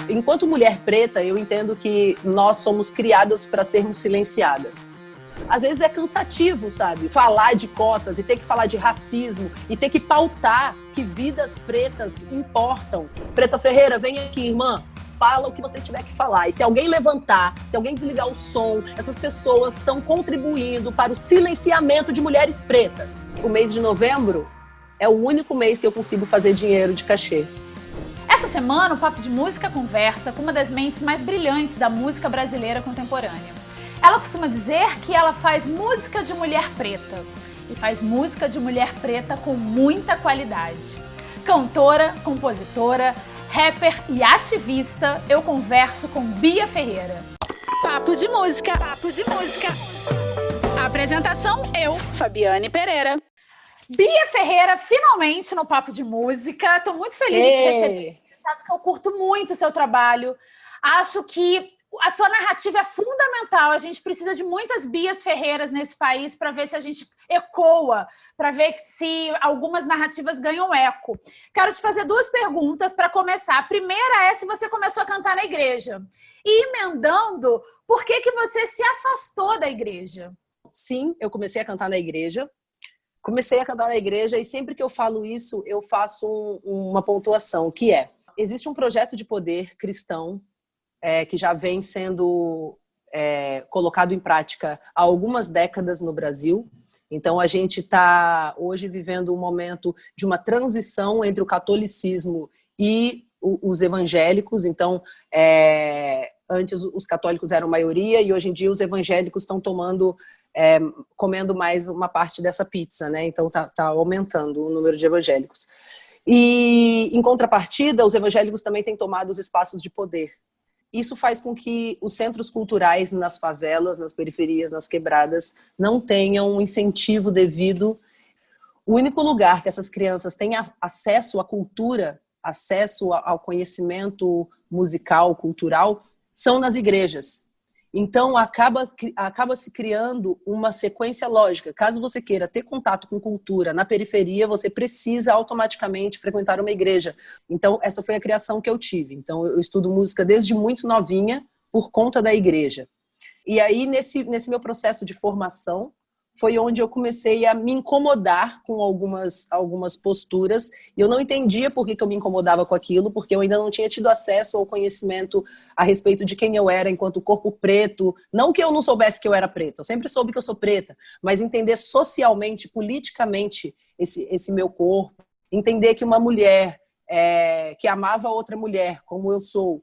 Enquanto mulher preta, eu entendo que nós somos criadas para sermos silenciadas. Às vezes é cansativo, sabe? Falar de cotas e ter que falar de racismo e ter que pautar que vidas pretas importam. Preta Ferreira, vem aqui, irmã. Fala o que você tiver que falar. E se alguém levantar, se alguém desligar o som, essas pessoas estão contribuindo para o silenciamento de mulheres pretas. O mês de novembro é o único mês que eu consigo fazer dinheiro de cachê. Essa semana, o Papo de Música conversa com uma das mentes mais brilhantes da música brasileira contemporânea. Ela costuma dizer que ela faz música de mulher preta. E faz música de mulher preta com muita qualidade. Cantora, compositora, rapper e ativista, eu converso com Bia Ferreira. Papo de Música. Papo de Música. Apresentação, eu, Fabiane Pereira. Bia Ferreira, finalmente no Papo de Música. Estou muito feliz de te receber. Sabe que eu curto muito o seu trabalho. Acho que a sua narrativa é fundamental. A gente precisa de muitas Bias Ferreiras nesse país para ver se a gente ecoa, para ver se algumas narrativas ganham eco. Quero te fazer duas perguntas para começar. A primeira é se você começou a cantar na igreja. E emendando, por que você se afastou da igreja? Sim, eu comecei a cantar na igreja. Comecei a cantar na igreja e sempre que eu falo isso, eu faço uma pontuação, que é: existe um projeto de poder cristão que já vem sendo colocado em prática há algumas décadas no Brasil. Então, a gente está hoje vivendo um momento de uma transição entre o catolicismo e os evangélicos. Então, antes os católicos eram maioria e hoje em dia os evangélicos estão comendo mais uma parte dessa pizza, né? Então, tá aumentando o número de evangélicos. E, em contrapartida, os evangélicos também têm tomado os espaços de poder. Isso faz com que os centros culturais nas favelas, nas periferias, nas quebradas, não tenham um incentivo devido. O único lugar que essas crianças têm acesso à cultura, acesso ao conhecimento musical, cultural, são nas igrejas. Então, acaba se criando uma sequência lógica. Caso você queira ter contato com cultura na periferia, você precisa automaticamente frequentar uma igreja. Então, essa foi a criação que eu tive. Então, eu estudo música desde muito novinha por conta da igreja. E aí, nesse meu processo de formação, foi onde eu comecei a me incomodar com algumas posturas. E eu não entendia por que eu me incomodava com aquilo, porque eu ainda não tinha tido acesso ao conhecimento a respeito de quem eu era enquanto corpo preto. Não que eu não soubesse que eu era preta, eu sempre soube que eu sou preta, mas entender socialmente, politicamente esse meu corpo, entender que uma mulher que amava outra mulher, como eu sou,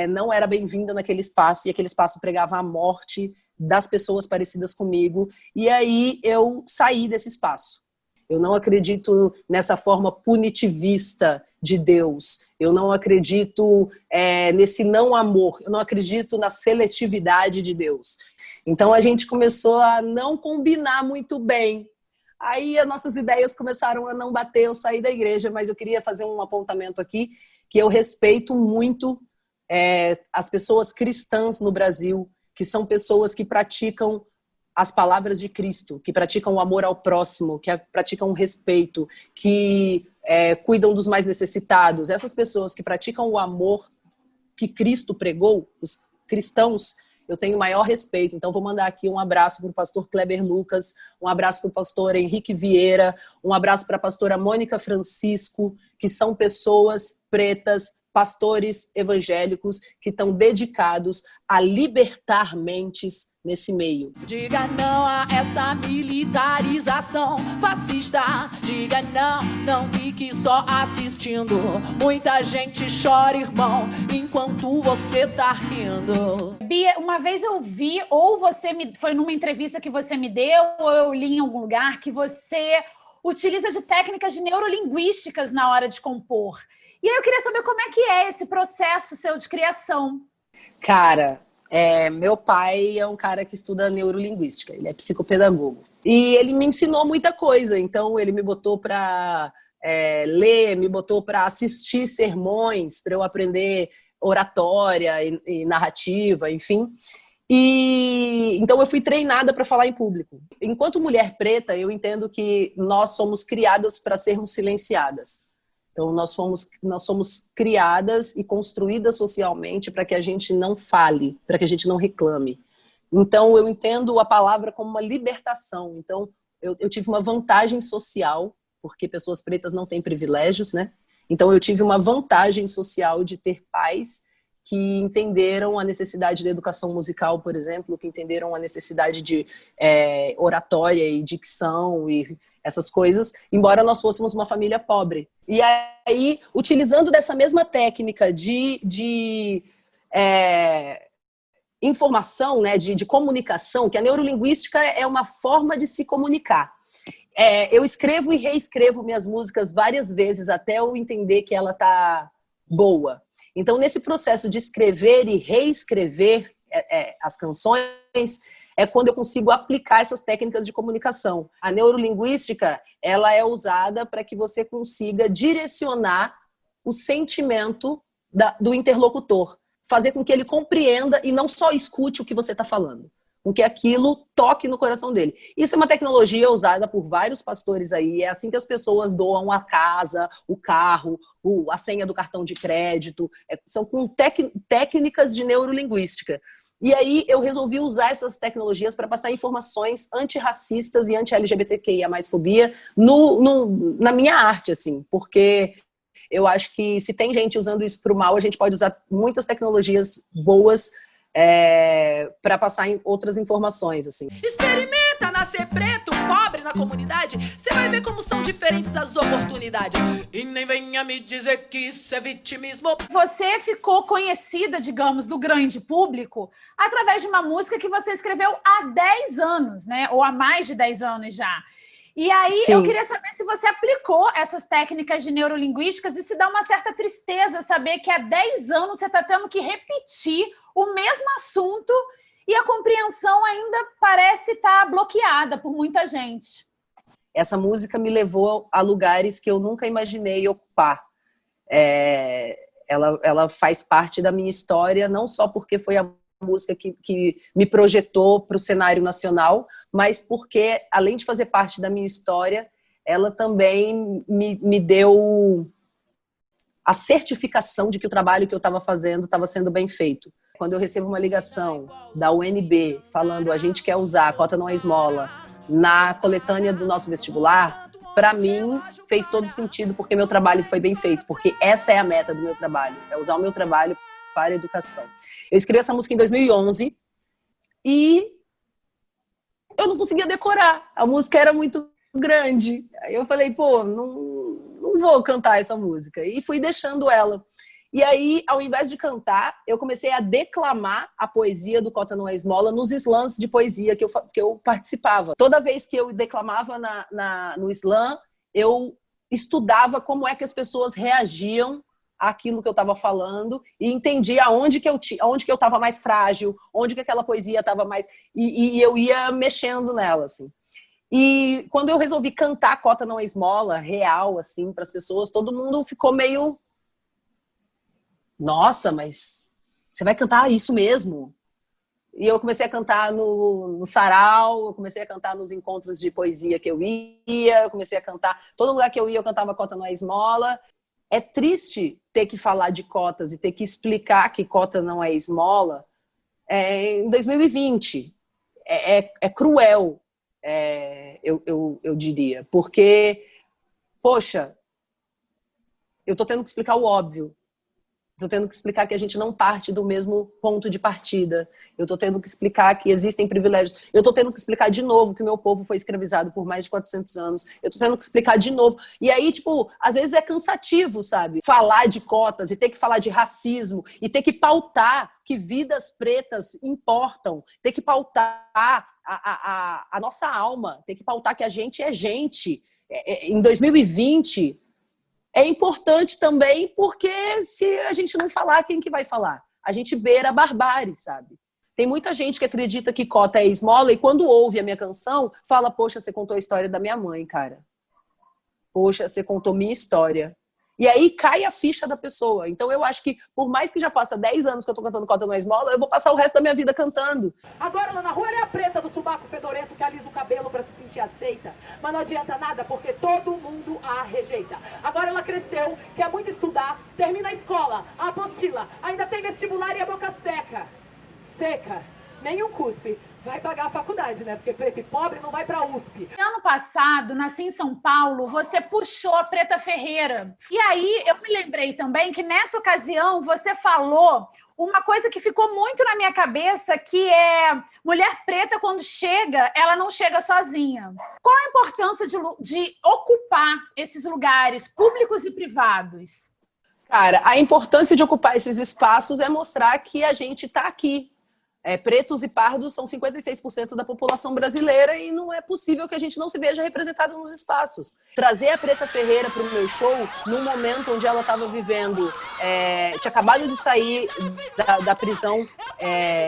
não era bem-vinda naquele espaço, e aquele espaço pregava a morte das pessoas parecidas comigo, e aí eu saí desse espaço. Eu não acredito nessa forma punitivista de Deus, eu não acredito nesse não amor, eu não acredito na seletividade de Deus. Então a gente começou a não combinar muito bem. Aí as nossas ideias começaram a não bater, eu saí da igreja, mas eu queria fazer um apontamento aqui, que eu respeito muito as pessoas cristãs no Brasil, que são pessoas que praticam as palavras de Cristo, que praticam o amor ao próximo, que praticam o respeito, que cuidam dos mais necessitados. Essas pessoas que praticam o amor que Cristo pregou, os cristãos, eu tenho maior respeito. Então, vou mandar aqui um abraço para o pastor Kleber Lucas, um abraço para o pastor Henrique Vieira, um abraço para a pastora Mônica Francisco, que são pessoas pretas, pastores evangélicos que estão dedicados a libertar mentes nesse meio. Diga não a essa militarização fascista. Diga não, não fique só assistindo. Muita gente chora, irmão, enquanto você tá rindo. Bia, uma vez eu vi, ou foi numa entrevista que você me deu, ou eu li em algum lugar, que você utiliza de técnicas de neurolinguísticas na hora de compor. E aí eu queria saber como é que é esse processo seu de criação. Cara, meu pai é um cara que estuda neurolinguística, ele é psicopedagogo. E ele me ensinou muita coisa, então ele me botou para ler, me botou para assistir sermões, para eu aprender oratória e narrativa, enfim. E então eu fui treinada para falar em público. Enquanto mulher preta, eu entendo que nós somos criadas para sermos silenciadas. Então, nós somos criadas e construídas socialmente para que a gente não fale, para que a gente não reclame. Então, eu entendo a palavra como uma libertação. Então, eu tive uma vantagem social, porque pessoas pretas não têm privilégios, né? Então, eu tive uma vantagem social de ter pais que entenderam a necessidade da educação musical, por exemplo, que entenderam a necessidade de oratória e dicção e essas coisas, embora nós fôssemos uma família pobre. E aí, utilizando dessa mesma técnica de informação, né, de comunicação, que a neurolinguística é uma forma de se comunicar. Eu escrevo e reescrevo minhas músicas várias vezes até eu entender que ela tá boa. Então, nesse processo de escrever e reescrever as canções, é quando eu consigo aplicar essas técnicas de comunicação. A neurolinguística, ela é usada para que você consiga direcionar o sentimento do interlocutor, fazer com que ele compreenda e não só escute o que você está falando, com que aquilo toque no coração dele. Isso é uma tecnologia usada por vários pastores aí, é assim que as pessoas doam a casa, o carro, a senha do cartão de crédito, são com técnicas de neurolinguística. E aí eu resolvi usar essas tecnologias para passar informações antirracistas e anti-LGBTQIA+fobia na minha arte, assim, porque eu acho que se tem gente usando isso para o mal, a gente pode usar muitas tecnologias boas para passar em outras informações, assim. Experimenta nascer preto, pobre na comunidade, você vai ver como são diferentes as oportunidades. E nem venha me dizer que isso é vitimismo. Você ficou conhecida, digamos, do grande público através de uma música que você escreveu há 10 anos, né? Ou há mais de 10 anos já. E aí, Sim. Eu queria saber se você aplicou essas técnicas de neurolinguísticas e se dá uma certa tristeza saber que há 10 anos você está tendo que repetir o mesmo assunto e a compreensão ainda parece estar bloqueada por muita gente. Essa música me levou a lugares que eu nunca imaginei ocupar. Ela faz parte da minha história, não só porque foi a música que me projetou para o cenário nacional, mas porque, além de fazer parte da minha história, ela também me deu a certificação de que o trabalho que eu estava fazendo estava sendo bem feito. Quando eu recebo uma ligação da UNB falando a gente quer usar a cota não é esmola na coletânea do nosso vestibular, para mim fez todo sentido, porque meu trabalho foi bem feito, porque essa é a meta do meu trabalho, é usar o meu trabalho para a educação. Eu escrevi essa música em 2011 e eu não conseguia decorar, a música era muito grande. Aí eu falei, pô, não vou cantar essa música, e fui deixando ela. E aí, ao invés de cantar, eu comecei a declamar a poesia do Cota Não é Esmola nos slams de poesia que eu participava. Toda vez que eu declamava no slam, eu estudava como é que as pessoas reagiam àquilo que eu estava falando e entendia onde que eu estava mais frágil, onde que aquela poesia estava mais... E eu ia mexendo nela, assim. E quando eu resolvi cantar Cota Não é Esmola, real, assim, para as pessoas, todo mundo ficou meio... Nossa, mas você vai cantar isso mesmo? E eu comecei a cantar no sarau, eu comecei a cantar nos encontros de poesia que eu ia, eu comecei a cantar... Todo lugar que eu ia, eu cantava Cota Não é Esmola. É triste ter que falar de cotas e ter que explicar que cota não é esmola em 2020. É cruel, eu diria. Porque, poxa, eu tô tendo que explicar o óbvio. Estou tendo que explicar que a gente não parte do mesmo ponto de partida. Eu estou tendo que explicar que existem privilégios. Eu estou tendo que explicar de novo que o meu povo foi escravizado por mais de 400 anos. Eu estou tendo que explicar de novo. E aí, tipo, às vezes é cansativo, sabe? Falar de cotas e ter que falar de racismo e ter que pautar que vidas pretas importam. Ter que pautar a nossa alma. Ter que pautar que a gente é gente. Em 2020... é importante também porque se a gente não falar, quem que vai falar? A gente beira a barbárie, sabe? Tem muita gente que acredita que cota é esmola e quando ouve a minha canção, fala, poxa, você contou a história da minha mãe, cara. Poxa, você contou minha história. E aí cai a ficha da pessoa. Então eu acho que, por mais que já faça 10 anos que eu tô cantando Cota na Esmola, eu vou passar o resto da minha vida cantando. Agora lá na rua é a preta do subaco fedorento que alisa o cabelo pra se sentir aceita. Mas não adianta nada porque todo mundo a rejeita. Agora ela cresceu, quer muito estudar, termina a escola, a apostila, ainda tem vestibular e a boca seca. Seca. Nenhum cuspe. Vai pagar a faculdade, né? Porque preto e pobre não vai pra USP. Ano passado, nasci em São Paulo, você puxou a Preta Ferreira. E aí, eu me lembrei também que nessa ocasião você falou uma coisa que ficou muito na minha cabeça, que é mulher preta, quando chega, ela não chega sozinha. Qual a importância de ocupar esses lugares públicos e privados? Cara, a importância de ocupar esses espaços é mostrar que a gente tá aqui. Pretos e pardos são 56% da população brasileira e não é possível que a gente não se veja representado nos espaços. Trazer a Preta Ferreira para o meu show, num momento onde ela estava vivendo, tinha acabado de sair da prisão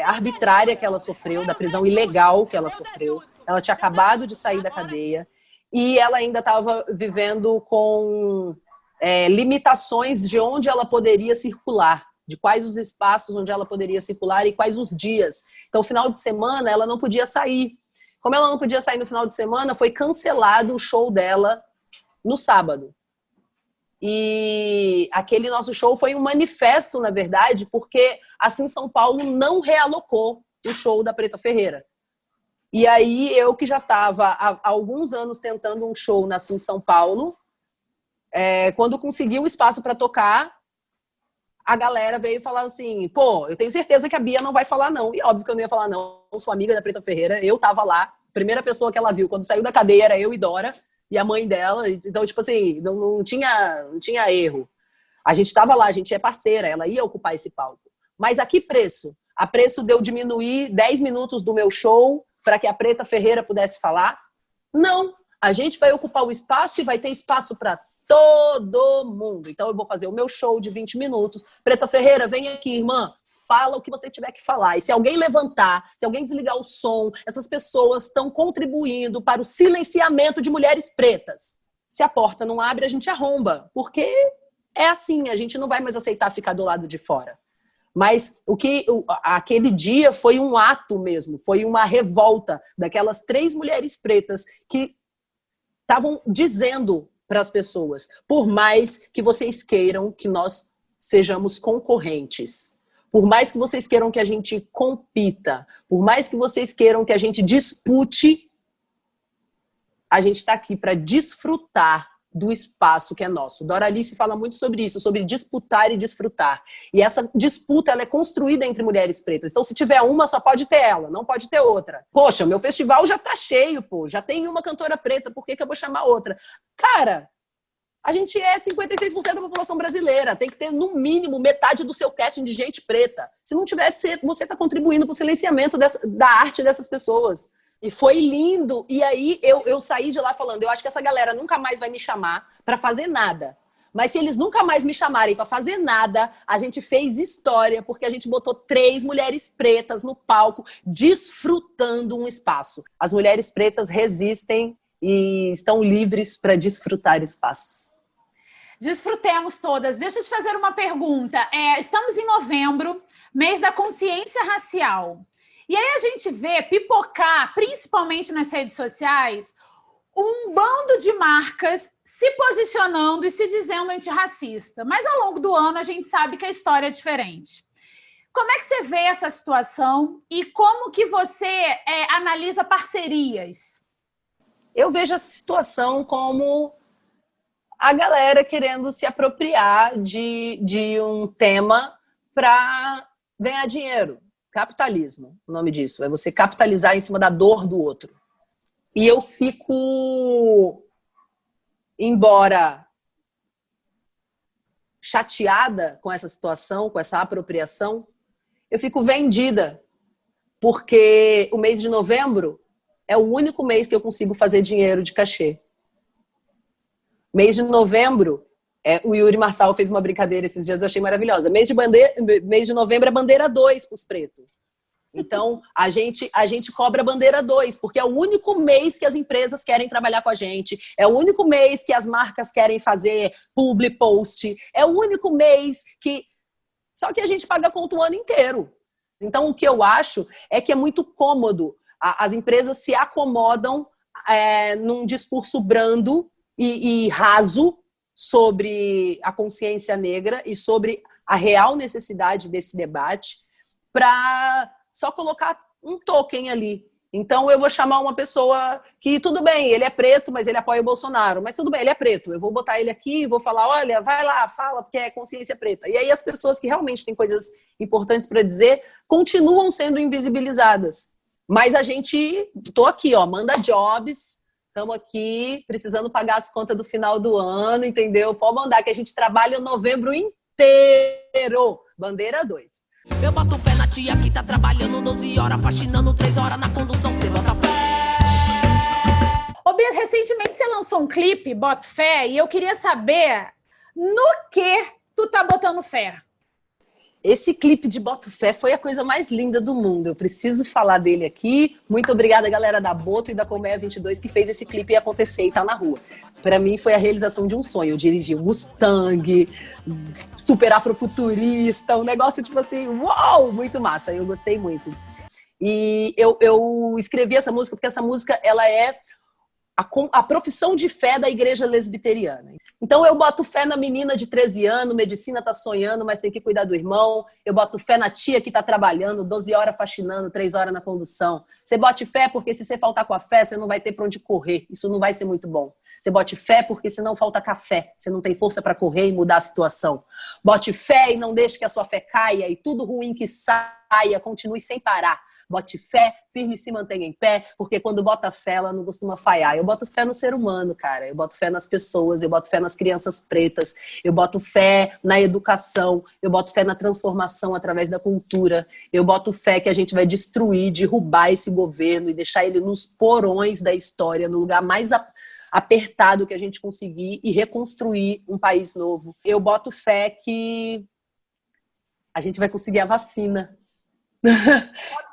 arbitrária que ela sofreu, da prisão ilegal que ela sofreu. Ela tinha acabado de sair da cadeia e ela ainda estava vivendo com limitações de onde ela poderia circular, de quais os espaços onde ela poderia circular e quais os dias. Então, final de semana, ela não podia sair. Como ela não podia sair no final de semana, foi cancelado o show dela no sábado. E aquele nosso show foi um manifesto, na verdade, porque assim São Paulo não realocou o show da Preta Ferreira. E aí, eu que já estava há alguns anos tentando um show na Assim São Paulo, quando consegui o espaço para tocar, a galera veio falar assim, pô, eu tenho certeza que a Bia não vai falar não. E óbvio que eu não ia falar não, eu sou amiga da Preta Ferreira, eu tava lá, a primeira pessoa que ela viu quando saiu da cadeia era eu e Dora, e a mãe dela, então, tipo assim, não tinha erro. A gente tava lá, a gente é parceira, ela ia ocupar esse palco. Mas a que preço? A preço de eu diminuir 10 minutos do meu show para que a Preta Ferreira pudesse falar? Não, a gente vai ocupar o espaço e vai ter espaço para todo mundo. Então eu vou fazer o meu show de 20 minutos. Preta Ferreira, vem aqui, irmã. Fala o que você tiver que falar. E se alguém levantar, se alguém desligar o som, essas pessoas estão contribuindo para o silenciamento de mulheres pretas. Se a porta não abre, a gente arromba. Porque é assim, a gente não vai mais aceitar ficar do lado de fora. Mas aquele dia foi um ato mesmo, foi uma revolta daquelas 3 mulheres pretas que estavam dizendo para as pessoas, por mais que vocês queiram que nós sejamos concorrentes, por mais que vocês queiram que a gente compita, por mais que vocês queiram que a gente dispute, a gente está aqui para desfrutar do espaço que é nosso. Doralice fala muito sobre isso, sobre disputar e desfrutar. E essa disputa, ela é construída entre mulheres pretas. Então, se tiver uma, só pode ter ela, não pode ter outra. Poxa, meu festival já tá cheio, pô. Já tem uma cantora preta, por que eu vou chamar outra? Cara, a gente é 56% da população brasileira. Tem que ter, no mínimo, metade do seu casting de gente preta. Se não tivesse, você tá contribuindo pro silenciamento da arte dessas pessoas. E foi lindo. E aí eu saí de lá falando, eu acho que essa galera nunca mais vai me chamar para fazer nada. Mas se eles nunca mais me chamarem para fazer nada, a gente fez história, porque a gente botou 3 mulheres pretas no palco, desfrutando um espaço. As mulheres pretas resistem e estão livres para desfrutar espaços. Desfrutemos todas. Deixa eu te fazer uma pergunta. Estamos em novembro, mês da consciência racial. E aí a gente vê pipocar, principalmente nas redes sociais, um bando de marcas se posicionando e se dizendo antirracista. Mas ao longo do ano a gente sabe que a história é diferente. Como é que você vê essa situação e como que você analisa parcerias? Eu vejo essa situação como a galera querendo se apropriar de um tema para ganhar dinheiro. Capitalismo, o nome disso. É você capitalizar em cima da dor do outro. E eu fico, embora chateada com essa situação, com essa apropriação, eu fico vendida. Porque o mês de novembro é o único mês que eu consigo fazer dinheiro de cachê. Mês de novembro, o Yuri Marçal fez uma brincadeira esses dias, eu achei maravilhosa. Mês de novembro é bandeira 2 para os pretos. Então, a gente cobra bandeira 2, porque é o único mês que as empresas querem trabalhar com a gente, é o único mês que as marcas querem fazer publi post, é o único mês que... Só que a gente paga a conta o ano inteiro. Então, o que eu acho é que é muito cômodo. As empresas se acomodam num discurso brando e raso sobre a consciência negra e sobre a real necessidade desse debate para só colocar um token ali. Então, eu vou chamar uma pessoa que, tudo bem, ele é preto, mas ele apoia o Bolsonaro. Mas tudo bem, ele é preto. Eu vou botar ele aqui e vou falar, olha, vai lá, fala, porque é consciência preta. E aí as pessoas que realmente têm coisas importantes para dizer continuam sendo invisibilizadas. Mas a gente, tô aqui, ó, manda jobs, estamos aqui precisando pagar as contas do final do ano, entendeu? Pode mandar que a gente trabalha o novembro inteiro. Bandeira 2. Eu boto fé na tia que tá trabalhando 12 horas, faxinando 3 horas na condução, você bota fé. Ô, Bia, recentemente você lançou um clipe, Boto Fé, e eu queria saber no que tu tá botando fé. Esse clipe de Boto Fé foi a coisa mais linda do mundo. Eu preciso falar dele aqui. Muito obrigada, galera da Boto e da Colmeia 22, que fez esse clipe acontecer e tá na rua. Para mim, foi a realização de um sonho. Eu dirigi um Mustang, super afrofuturista, um negócio tipo assim, uau, muito massa. Eu gostei muito. E eu escrevi essa música porque essa música, ela é a profissão de fé da igreja lesbiteriana. Então eu boto fé na menina de 13 anos, medicina tá sonhando, mas tem que cuidar do irmão. Eu boto fé na tia que tá trabalhando, 12 horas faxinando, 3 horas na condução. Você bote fé porque se você faltar com a fé, você não vai ter pra onde correr. Isso não vai ser muito bom. Você bote fé porque senão falta café. Você não tem força para correr e mudar a situação. Bote fé e não deixe que a sua fé caia e tudo ruim que saia, continue sem parar. Bote fé, firme e se mantenha em pé, porque quando bota fé, ela não costuma falhar. Eu boto fé no ser humano, cara. Eu boto fé nas pessoas, eu boto fé nas crianças pretas, eu boto fé na educação, eu boto fé na transformação através da cultura, eu boto fé que a gente vai destruir, derrubar esse governo e deixar ele nos porões da história, no lugar mais apertado que a gente conseguir e reconstruir um país novo. Eu boto fé que a gente vai conseguir a vacina.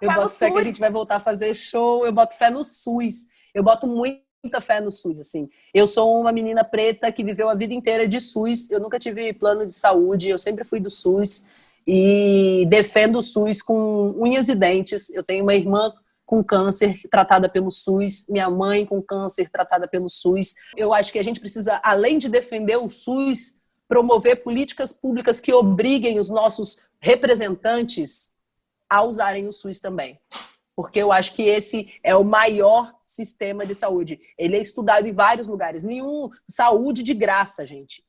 Eu boto fé que a gente vai voltar a fazer show. Eu boto fé no SUS. Eu boto muita fé no SUS, assim. Eu sou uma menina preta que viveu a vida inteira de SUS. Eu nunca tive plano de saúde. Eu sempre fui do SUS e defendo o SUS com unhas e dentes. Eu tenho uma irmã com câncer tratada pelo SUS, minha mãe com câncer tratada pelo SUS. Eu acho que a gente precisa, além de defender o SUS, promover políticas públicas que obriguem os nossos representantes a usarem o SUS também. Porque eu acho que esse é o maior sistema de saúde. Ele é estudado em vários lugares. Saúde de graça, gente.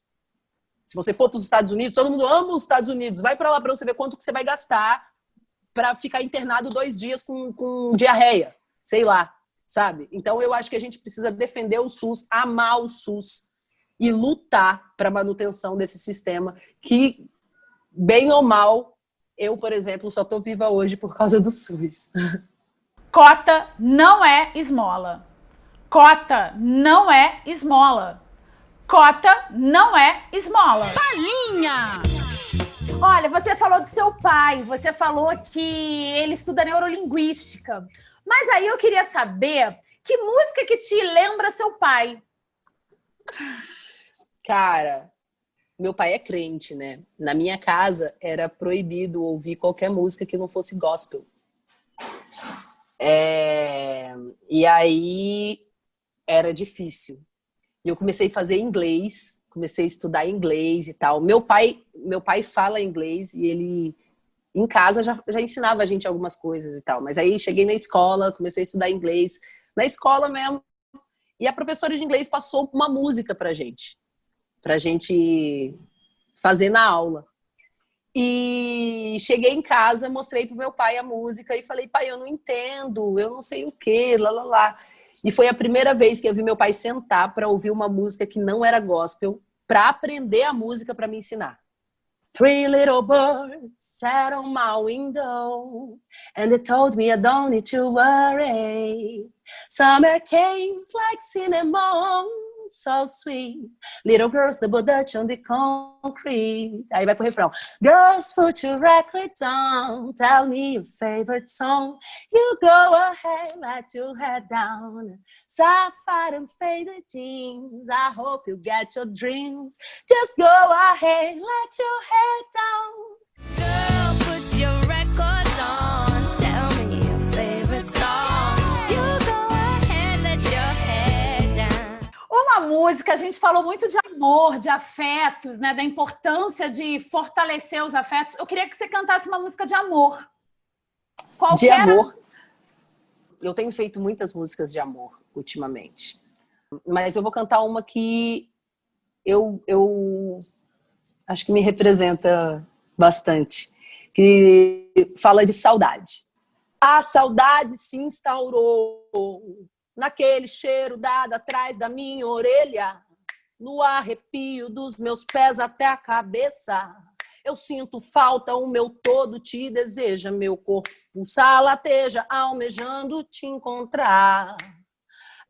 Se você for para os Estados Unidos, todo mundo ama os Estados Unidos. Vai para lá para você ver quanto que você vai gastar para ficar internado 2 dias com diarreia. Sei lá, sabe? Então eu acho que a gente precisa defender o SUS, amar o SUS e lutar para a manutenção desse sistema que, bem ou mal, eu, por exemplo, só tô viva hoje por causa do SUS. Cota não é esmola. Cota não é esmola. Cota não é esmola. Falinha! Olha, você falou do seu pai, você falou que ele estuda neurolinguística. Mas aí eu queria saber que música que te lembra seu pai? Cara, meu pai é crente, né? Na minha casa era proibido ouvir qualquer música que não fosse gospel. E aí era difícil. E eu comecei a fazer inglês, comecei a estudar inglês e tal. Meu pai fala inglês e ele, em casa, já ensinava a gente algumas coisas e tal. Mas aí cheguei na escola, comecei a estudar inglês. Na escola mesmo. E a professora de inglês passou uma música pra gente fazer na aula. E cheguei em casa, mostrei pro meu pai a música e falei, pai, eu não entendo, eu não sei o quê, lá. E foi a primeira vez que eu vi meu pai sentar para ouvir uma música que não era gospel, para aprender a música para me ensinar. 3 little birds sat on my window and they told me I don't need to worry. Summer came like cinnamon, so sweet. Little girls double dutch on the concrete. Aí vai pro refrão. Girls, put your records on. Tell me your favorite song. You go ahead, let your head down. Sapphire and faded jeans. I hope you get your dreams. Just go ahead, let your head down. Girl, put your records on. Tell me your favorite song. You go ahead, let your head down. Uma música, a gente falou muito de amor, de afetos, né? Da importância de fortalecer os afetos. Eu queria que você cantasse uma música de amor. De amor. Eu tenho feito muitas músicas de amor ultimamente. Mas eu vou cantar uma que eu acho que me representa bastante. Que fala de saudade. A saudade se instaurou naquele cheiro dado atrás da minha orelha, no arrepio dos meus pés até a cabeça. Eu sinto falta, o meu todo te deseja, meu corpo pulsa, lateja, almejando te encontrar.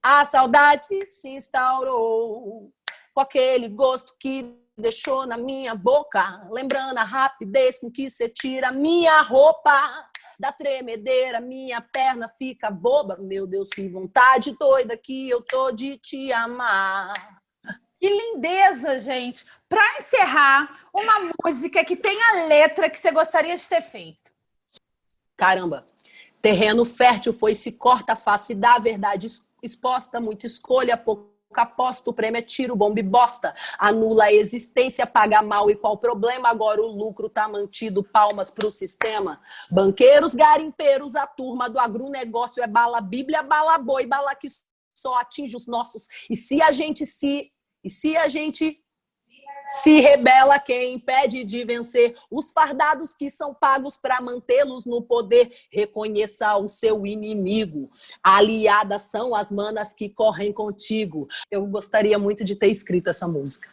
A saudade se instaurou com aquele gosto que deixou na minha boca, lembrando a rapidez com que você tira minha roupa. Da tremedeira, minha perna fica boba. Meu Deus, que vontade doida que eu tô de te amar. Que lindeza, gente! Para encerrar, uma música que tem a letra que você gostaria de ter feito. Caramba! Terreno fértil foi se corta a face da verdade exposta. Muita escolha, pouco aposta, o prêmio é tiro, bomba e bosta. Anula a existência, paga mal e qual o problema? Agora o lucro tá mantido, palmas pro sistema. Banqueiros, garimpeiros, a turma do agronegócio é bala bíblia, bala boi, bala que só atinge os nossos. E se a gente se rebela, quem impede de vencer os fardados que são pagos para mantê-los no poder? Reconheça o seu inimigo. Aliadas são as manas que correm contigo. Eu gostaria muito de ter escrito essa música,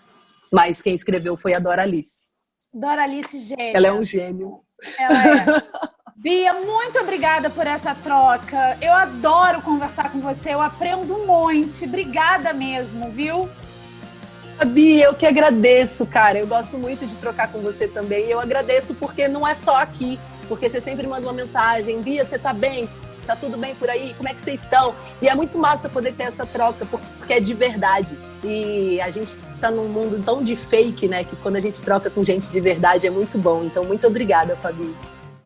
mas quem escreveu foi a Doralice. Doralice, gênia. Ela é um gênio. Ela é. Bia, muito obrigada por essa troca. Eu adoro conversar com você, eu aprendo um monte. Obrigada mesmo, viu? Bia, eu que agradeço, cara. Eu gosto muito de trocar com você também. Eu agradeço porque não é só aqui, porque você sempre manda uma mensagem. Bia, você tá bem? Tá tudo bem por aí? Como é que vocês estão? E é muito massa poder ter essa troca, porque é de verdade. E a gente tá num mundo tão de fake, né? Que quando a gente troca com gente de verdade é muito bom. Então, muito obrigada, Fabi.